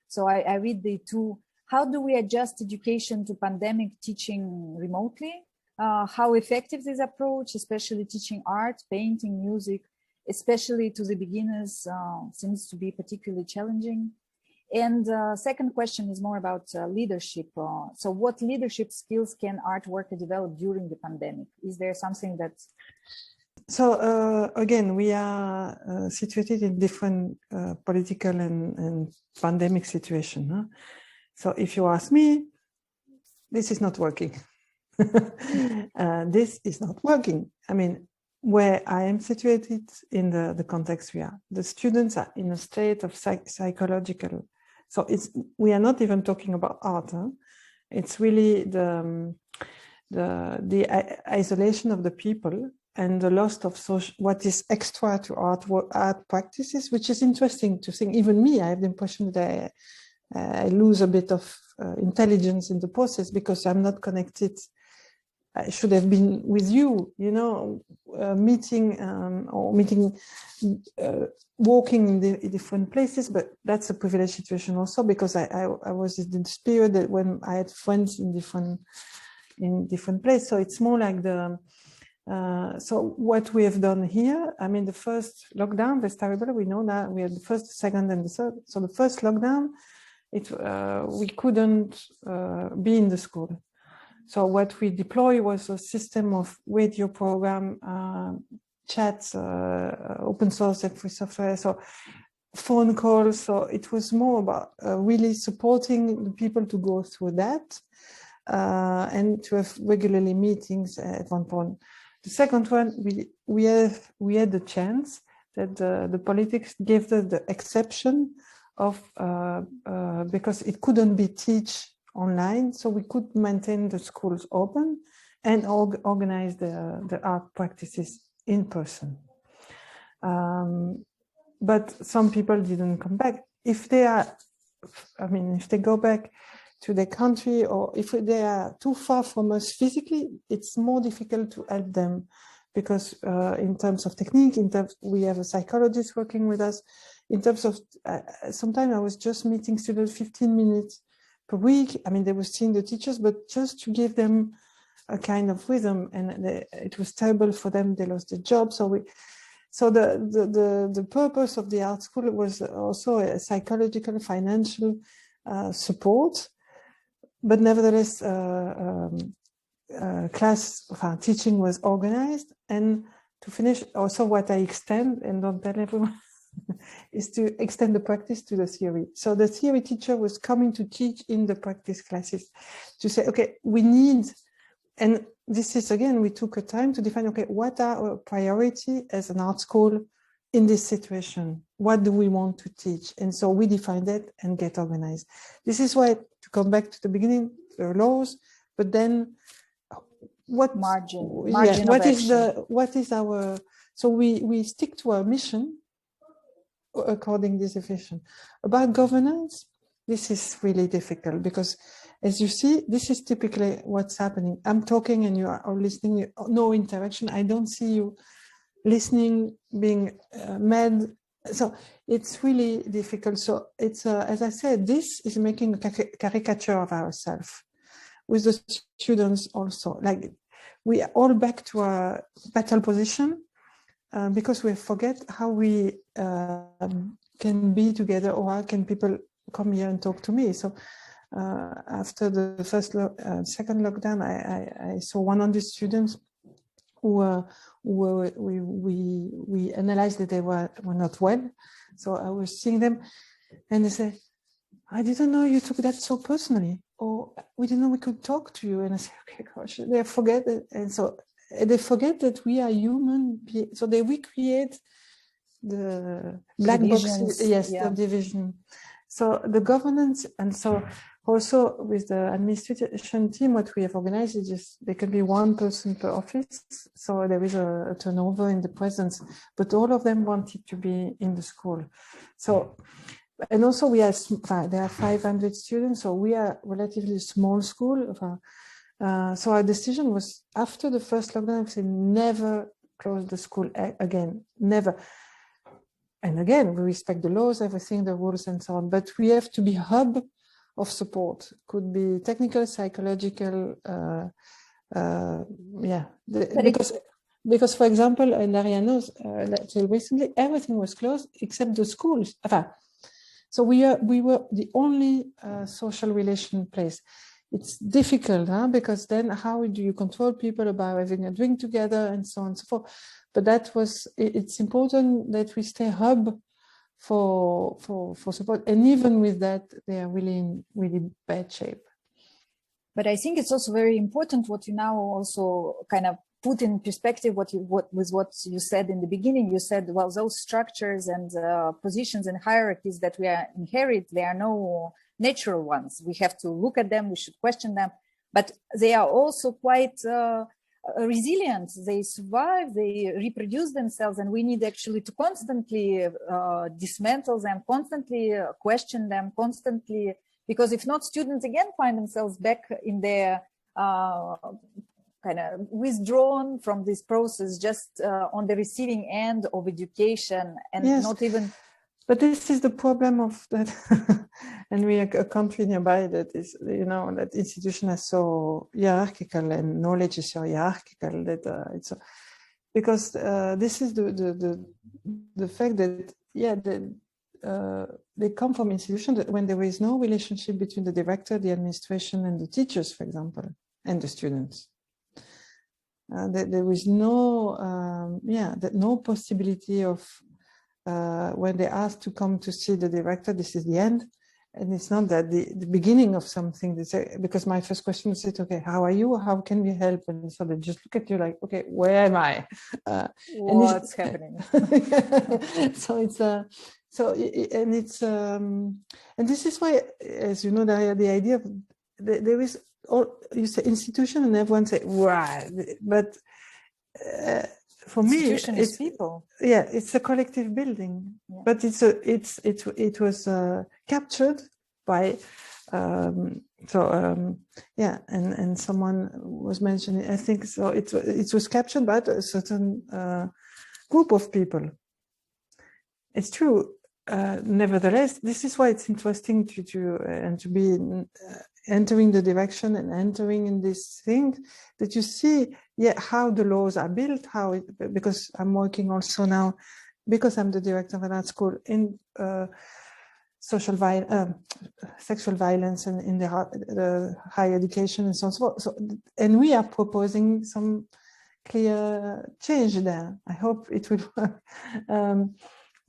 So I read the 2. How do we adjust education to pandemic teaching remotely? How effective this approach, especially teaching art, painting, music, especially to the beginners, seems to be particularly challenging. And second question is more about leadership. So what leadership skills can art worker develop during the pandemic? Is there something that... So again, we are situated in different political and pandemic situation. Huh? So if you ask me, this is not working. This is not working. I mean, where I am situated in the context we are, the students are in a state of psychological. So we are not even talking about art. Huh? It's really the isolation of the people and the loss of what is extra to art practices, which is interesting to think. Even me, I have the impression that I lose a bit of intelligence in the process, because I'm not connected. I should have been with you, walking in the different places, but that's a privileged situation also, because I was in this period that when I had friends in different places. So it's more like so what we have done here, I mean, the first lockdown, that's terrible. We know now we had the first, the second, and the third. So the first lockdown, we couldn't be in the school. So what we deployed was a system of radio program, chats, open source and free software, so phone calls. So it was more about really supporting the people to go through that and to have regularly meetings at one point. The second one, we had the chance that the politics gave the exception of, because it couldn't be taught online, so we could maintain the schools open and organize the art practices in person. But some people didn't come back. If they are, I mean, if they go back to their country, or if they are too far from us physically, it's more difficult to help them, because in terms of technique, we have a psychologist working with us. In terms of, sometimes I was just meeting students 15 minutes per week. I mean, they were seeing the teachers, but just to give them a kind of rhythm, and it was terrible for them. They lost their job. So the purpose of the art school was also a psychological, financial support, but nevertheless, teaching was organized. And to finish, also what I extend, and don't tell everyone, is to extend the practice to the theory. So the theory teacher was coming to teach in the practice classes to say, okay, we need, and this is again, we took a time to define, okay, what are our priority as an art school in this situation? What do we want to teach? And so we define that and get organized. This is why, to come back to the beginning, the laws, but then what is our, so we stick to our mission according to this definition. About governance, this is really difficult, because as you see, this is typically what's happening. I'm talking and you are listening, no interaction. I don't see you listening, being mad. So it's really difficult. So it's, as I said, this is making a caricature of ourselves with the students also. Like, we are all back to our battle position because we forget how we can be together, or how can people come here and talk to me. So after the second lockdown, I saw 100 students who we analyzed that they were not well. So I was seeing them, and they said, I didn't know you took that so personally, or we didn't know we could talk to you. And I said, okay, gosh, they forget it. And so they forget that we are human beings. So they recreate the black box, yes, yeah. The division. So the governance, and so also with the administration team, what we have organized is just, there can be one person per office. So there is a turnover in the presence, but all of them wanted to be in the school. So, and also we are, there are 500 students, so we are relatively small school. So our decision was, after the first lockdown, we said never close the school again, never. And again, we respect the laws, everything, the rules and so on, but we have to be hub of support. Could be technical, psychological, because for example, Daria knows, till recently, everything was closed except the schools. So we were the only social relation place. It's difficult, because then how do you control people about having a drink together and so on and so forth. But that was, it's important that we stay hub for support. And even with that, they are really in really bad shape. But I think it's also very important what you now also kind of put in perspective what you said in the beginning. You said, well, those structures and positions and hierarchies that we inherit, they are no natural ones. We have to look at them, we should question them, but they are also quite resilient. They survive, they reproduce themselves, and we need actually to constantly dismantle them, constantly question them, constantly, because if not, students again find themselves back in their kind of withdrawn from this process, just on the receiving end of education, and yes. Not even. But this is the problem of that, and we are a country nearby that is, that institution is so hierarchical and knowledge is so hierarchical that it's because this is the fact that they come from institutions that when there is no relationship between the director, the administration, and the teachers, for example, and the students. That there is no no possibility of when they ask to come to see the director, this is the end, And it's not that the beginning of something, because my first question is, okay, how are you? How can we help? And so they just look at you like, okay, where am I? What's happening? So it's and this is why, as you know, the idea of there is all, you say institution and everyone say, wow, but for me, it's people. Yeah, it's a collective building, yeah. But it was captured by yeah, and someone was mentioning, I think so. It was captured by a certain group of people. It's true. Nevertheless, this is why it's interesting to be entering the direction and entering in this thing that you see, yeah, how the laws are built, because I'm working also now, because I'm the director of an art school in sexual violence and in the higher education and so on. So, and we are proposing some clear change there. I hope it will work.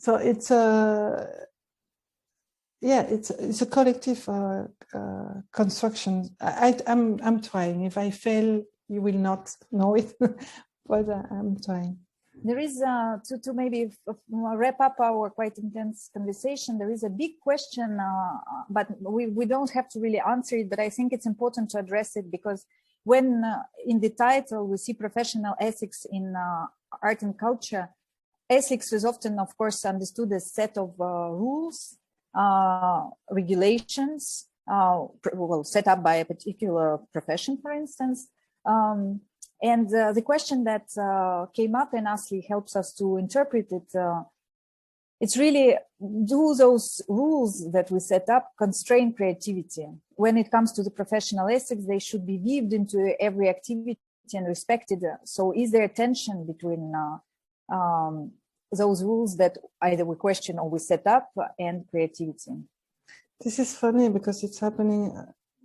So it's yeah, it's a collective construction. I'm trying. If I fail, you will not know it, but I'm trying. There is to maybe wrap up our quite intense conversation. There is a big question, but we don't have to really answer it. But I think it's important to address it, because when in the title we see professional ethics in art and culture, ethics is often, of course, understood as a set of rules, regulations, set up by a particular profession, for instance. And the question that came up and Asli helps us to interpret it, it's really, do those rules that we set up constrain creativity? When it comes to the professional ethics, they should be weaved into every activity and respected. So is there a tension between those rules that either we question or we set up and creativity? This is funny because it's happening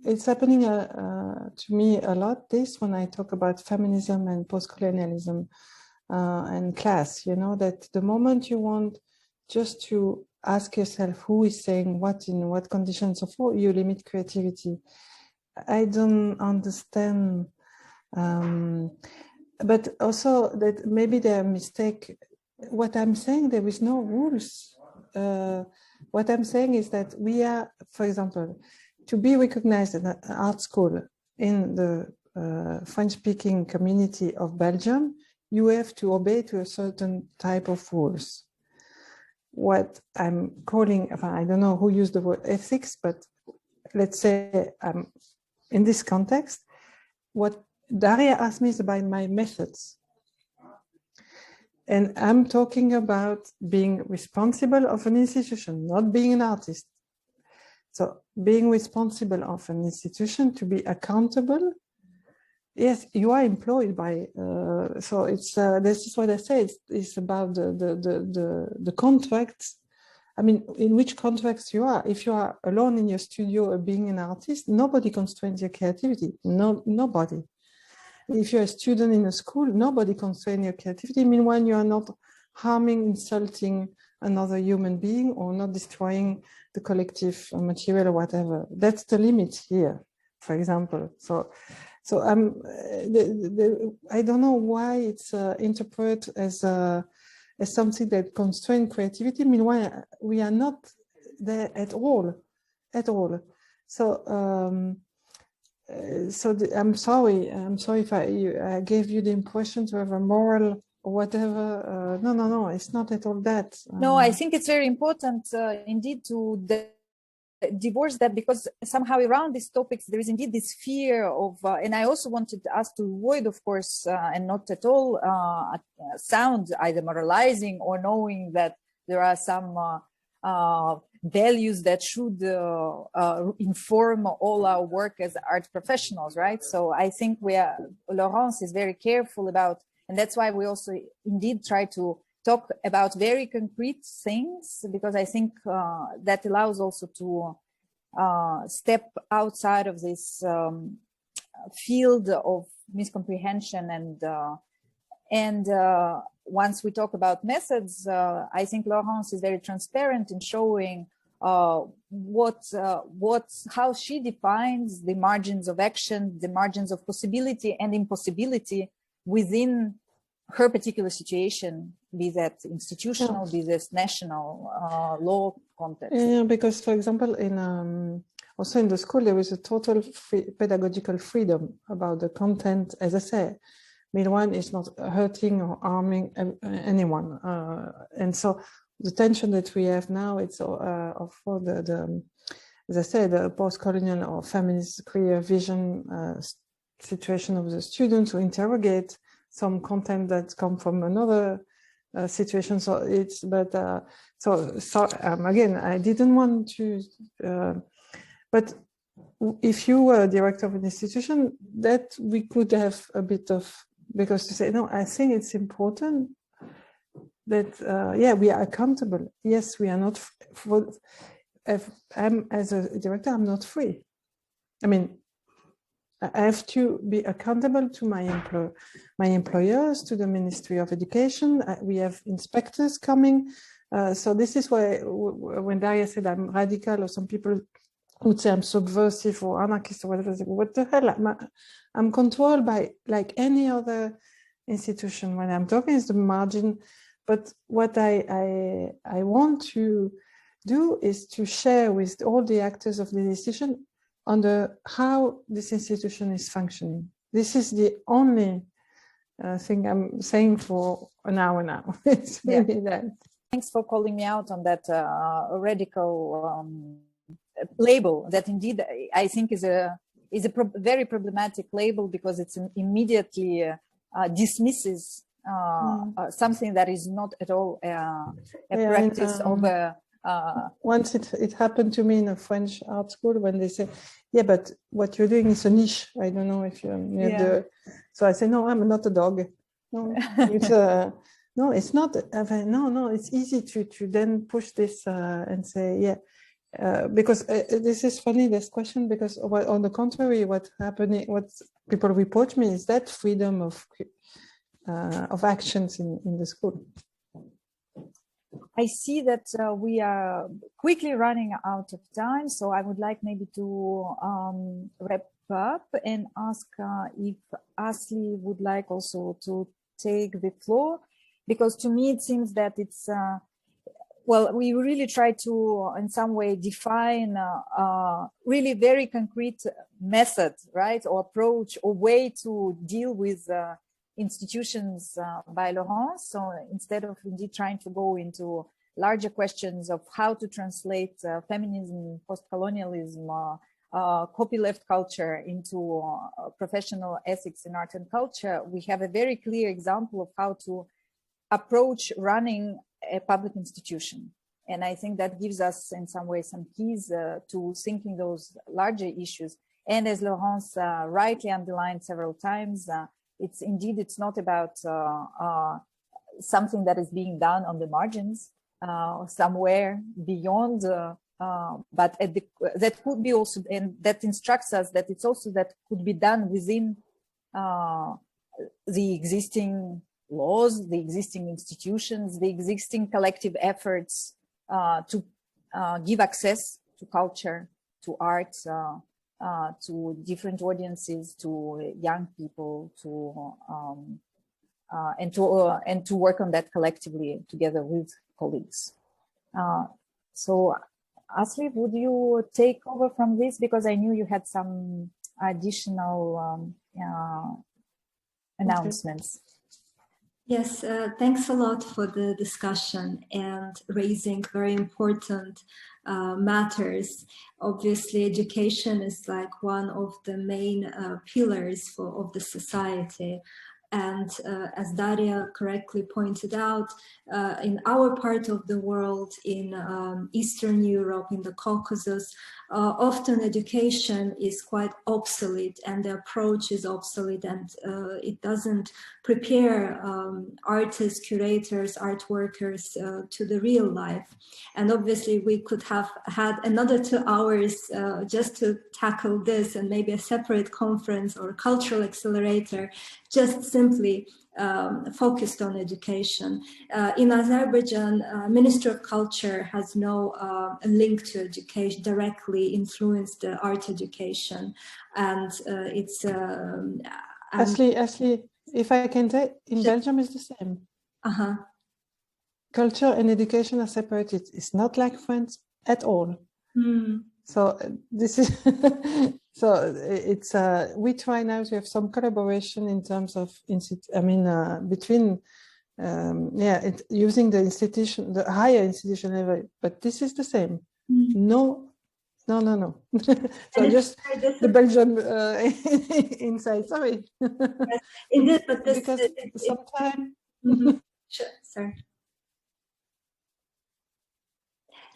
to me a lot, this, when I talk about feminism and post-colonialism and class, you know, that the moment you want just to ask yourself who is saying what in what conditions of war, you limit creativity. I don't understand, but also that maybe they're mistake. What I'm saying, there is no rules. What I'm saying is that we are, for example, to be recognized in an art school in the French-speaking community of Belgium, you have to obey to a certain type of rules. What I'm calling, I don't know who used the word ethics, but let's say in this context, what Daria asked me is about my methods. And I'm talking about being responsible of an institution, not being an artist. So being responsible of an institution, to be accountable. Yes, you are employed by, so it's, this is what I say, it's about the contracts. I mean, in which contracts you are. If you are alone in your studio or being an artist, nobody constrains your creativity, nobody. If you're a student in a school, nobody constrains your creativity. Meanwhile, you are not harming, insulting another human being or not destroying the collective material or whatever. That's the limit here, for example. So I don't know why it's interpreted as something that constrains creativity. Meanwhile, we are not there at all. So I'm sorry if I gave you the impression to have a moral or whatever. No, it's not at all that. No, I think it's very important indeed to divorce that, because somehow around these topics there is indeed this fear of, and I also wanted us to avoid, of course, and not at all sound either moralizing or knowing that there are some values that should inform all our work as art professionals, right? So I think Laurence is very careful about, and that's why we also indeed try to talk about very concrete things, because I think that allows also to step outside of this field of miscomprehension. And once we talk about methods, I think Laurence is very transparent in showing how she defines the margins of action, the margins of possibility and impossibility within her particular situation, be that institutional, be that national law context. Yeah, because for example, in also in the school, there is a total pedagogical freedom about the content, as I say. I mean, one is not hurting or harming anyone. And so the tension that we have now, it's of the as I said, the post-colonial or feminist queer vision situation of the students who interrogate some content that come from another situation. So it's, but again, I didn't want to, but if you were director of an institution, that we could have a bit of, because to say, no, I think it's important that, yeah, we are accountable. Yes, we are not, I'm, as a director, I'm not free. I mean, I have to be accountable to my employers, to the Ministry of Education. We have inspectors coming. So this is why when Daria said I'm radical, or some people would say I'm subversive or anarchist or whatever, what the hell? I'm controlled by like any other institution. When I'm talking is the margin, but what I want to do is to share with all the actors of the institution on how this institution is functioning. This is the only thing I'm saying for an hour now. It's really that. Thanks for calling me out on that radical label that indeed I think is a very problematic label, because it immediately dismisses something that is not at all a practice of a once it happened to me in a French art school when they say, yeah, but what you're doing is a niche. I don't know if you're so I say, no, I'm not a dog. No, it's no, it's not. No, it's easy to then push this and say, yeah, because this is funny, this question, because on the contrary, what people report me is that freedom of actions in the school. I see that we are quickly running out of time, so I would like maybe to wrap up and ask if Asli would like also to take the floor, because to me it seems that it's, well, we really try to in some way define really very concrete method, right, or approach or way to deal with institutions by Laurence. So instead of indeed trying to go into larger questions of how to translate feminism, post-colonialism, copyleft culture into professional ethics in art and culture, we have a very clear example of how to approach running a public institution. And I think that gives us in some way some keys to thinking those larger issues. And as Laurence rightly underlined several times, it's not about something that is being done on the margins somewhere beyond, but that could be also, and that instructs us that it's also that could be done within the existing laws, the existing institutions, the existing collective efforts to give access to culture, to art, to different audiences, to young people, and to work on that collectively together with colleagues. So, Asli, would you take over from this, because I knew you had some additional announcements. Yes, thanks a lot for the discussion and raising very important matters. Obviously, education is like one of the main pillars of the society. And as Daria correctly pointed out, in our part of the world, in Eastern Europe, in the Caucasus, often education is quite obsolete, and the approach is obsolete, and it doesn't prepare artists, curators, art workers to the real life. And obviously we could have had another 2 hours just to tackle this, and maybe a separate conference or cultural accelerator, just simply focused on education. In Azerbaijan, Ministry of Culture has no link to education, directly influenced the art education, and it's Ashley, if I can say, in Belgium is the same. Culture and education are separated. It's not like France at all. So this is so it's we try now to have some collaboration in terms of between using the institution, the higher institution level, but this is the same. No. So just the Belgian inside. Sorry. Yes, it is, but this because sometimes. Sure, sorry.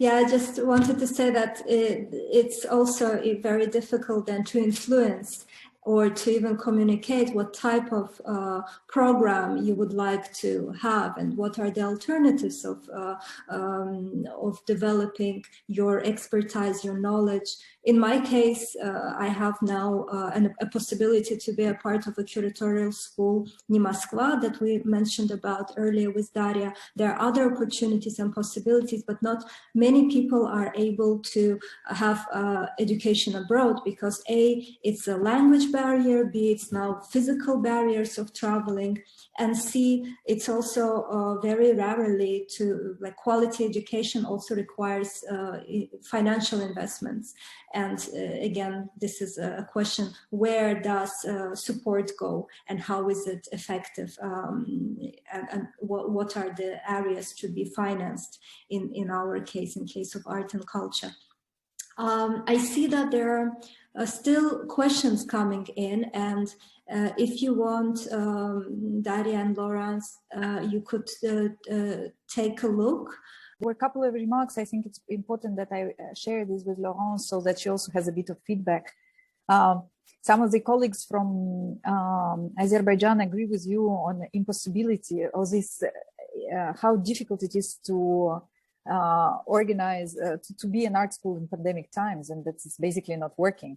Yeah, I just wanted to say that it's also very difficult then to influence or to even communicate what type of program you would like to have and what are the alternatives of developing your expertise, your knowledge. In my case, I have now a possibility to be a part of a curatorial school, NEMOSKVA, that we mentioned about earlier with Daria. There are other opportunities and possibilities, but not many people are able to have education abroad because A, it's a language barrier, B, it's now physical barriers of traveling, and C, it's also very rarely like quality education also requires financial investments. And again, this is a question, where does support go and how is it effective, and what are the areas to be financed in our case, in case of art and culture. I see that there are still questions coming in, and if you want, Daria and Laurence, you could take a look. There were a couple of remarks. I think it's important that I share this with Laurence so that she also has a bit of feedback. Some of the colleagues from Azerbaijan agree with you on the impossibility of this, how difficult it is to organize, to be an art school in pandemic times, and that it's basically not working.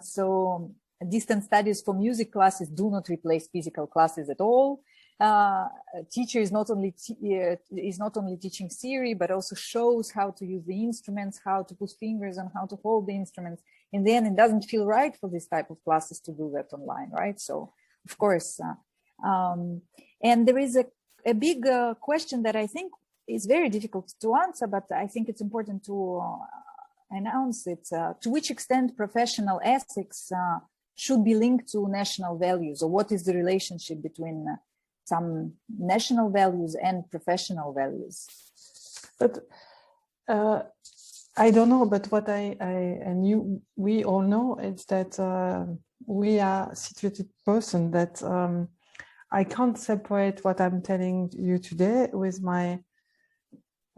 So distance studies for music classes do not replace physical classes at all. Teacher is not only teaching theory, but also shows how to use the instruments, how to put fingers on how to hold the instruments. In the end, it doesn't feel right for this type of classes to do that online, right? So, of course, and there is a big question that I think is very difficult to answer, but I think it's important to announce it. To which extent professional ethics should be linked to national values, or what is the relationship between some national values and professional values? But I don't know, but what we all know is that we are situated person, that I can't separate what I'm telling you today with my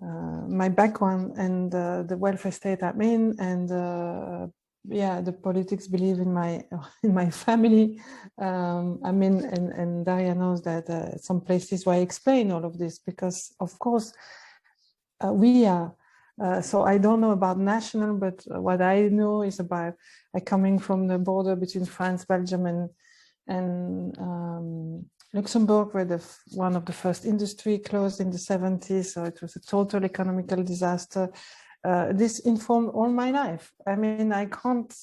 my background and the welfare state I'm in, and the politics believe in my family. I mean, and Daria knows that some places where I explain all of this, because of course we are. So I don't know about national, but what I know is about coming from the border between France, Belgium, and Luxembourg, where one of the first industry closed in the 70s. So it was a total economical disaster. This informed all my life. I mean, I can't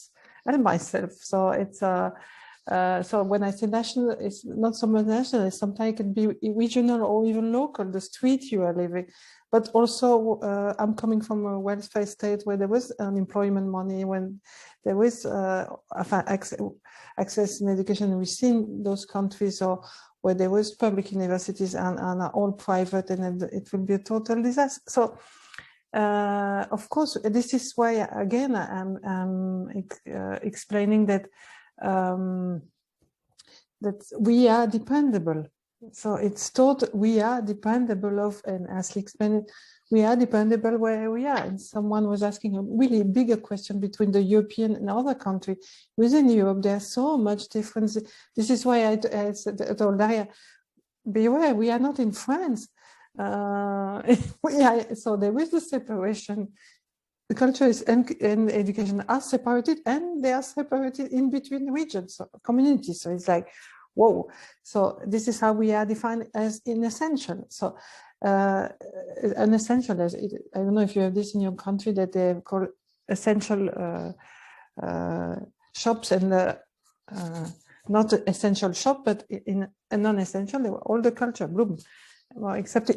help myself. So it's so when I say national, it's not so much national. Sometimes it can be regional or even local, the street you are living. But also, I'm coming from a welfare state where there was unemployment money, when there was access in education. We've seen those countries or where there was public universities and are all private, and it will be a total disaster. So, of course, this is why, again, I'm explaining that that we are dependable. So it's taught we are dependable of, and Ashley explained it, we are dependable where we are. And someone was asking a really bigger question between the European and other countries. Within Europe, there's so much difference. This is why I told Daria, beware, we are not in France. So there is the separation. The culture and education are separated, and they are separated in between regions, so communities. So it's like, whoa. So this is how we are defined as inessential. So unessential, I don't know if you have this in your country, that they call essential shops and not an essential shop, but in a non-essential, all the culture bloom. Well, except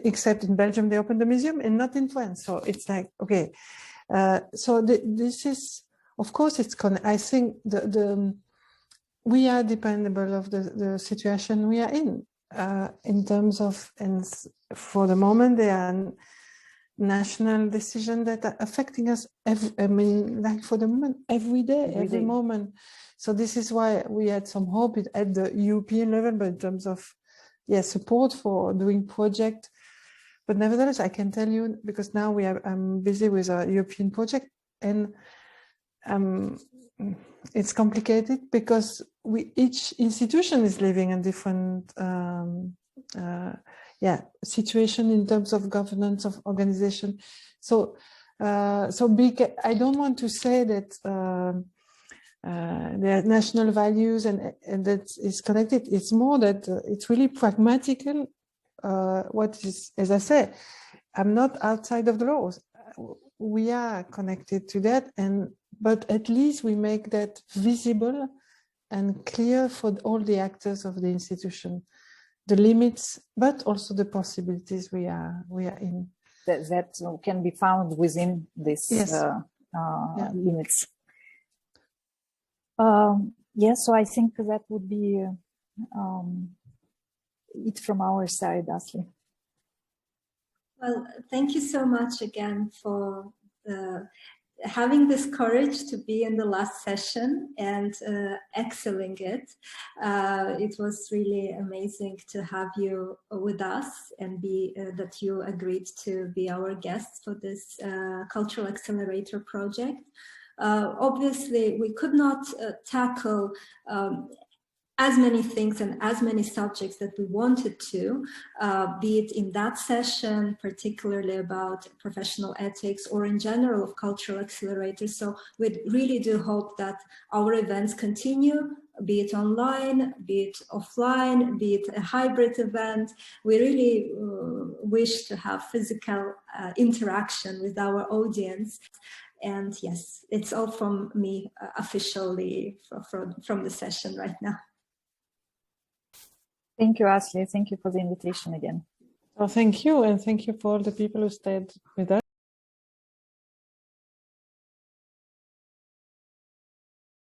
in Belgium, they opened the museum, and not in France. So it's like, okay. So this is, of course, I think we are dependable of the situation we are in terms of, and for the moment, there are national decisions that are affecting us, like for the moment, every day, every moment. So this is why we had some hope at the European level, but in terms of support for doing project. But nevertheless, I can tell you, because now I'm busy with a European project, and it's complicated because each institution is living in different situation in terms of governance, of organization. So I don't want to say that there are national values and that is connected. It's more that it's really pragmatical. What is, as I say, I'm not outside of the laws. We are connected to that, but at least we make that visible and clear for all the actors of the institution, the limits, but also the possibilities we are in. That can be found within these limits. So I think that would be it from our side, Asli. Well, thank you so much again for having this courage to be in the last session and excelling it. It was really amazing to have you with us and that you agreed to be our guests for this Cultural Accelerator project. Obviously, we could not tackle as many things and as many subjects that we wanted to, be it in that session, particularly about professional ethics, or in general of cultural accelerators. So we really do hope that our events continue, be it online, be it offline, be it a hybrid event. We really wish to have physical interaction with our audience. And yes, it's all from me officially from the session right now. Thank you, Asli. Thank you for the invitation again. Well, thank you. And thank you for all the people who stayed with us.